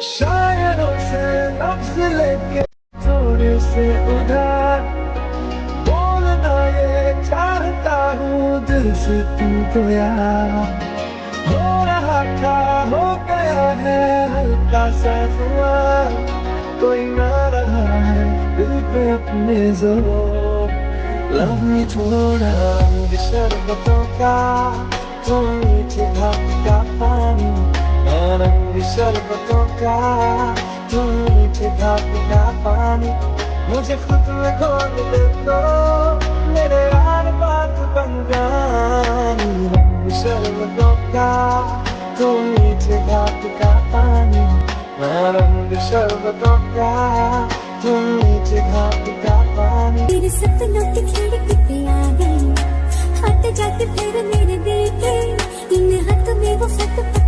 शायरों से लफ्ज लेके थोड़े से उधार बोलना ये चाहता हूँ दिल से तुमको यार। हो रहा था हो गया है हल्का सा हुआ कोई ना रहा है दिल पे अपने जोर। लव मी थोड़ा रंग शरबतों का तुम मीठे भाप का पानी रंग शरबतों का तुम मीठे भाप का पानी मुझे खुद में घोल दे तो मेरे यार बात बन जानी। रंग शरबतों का तुम मीठे भाप का पानी रंग शरबतों का तुम मीठे भाप का पानी। तेरे सपनों की खिड़की पे आ गई हाथ जाके फिर मेरे दिल के इन हाथों में वो खत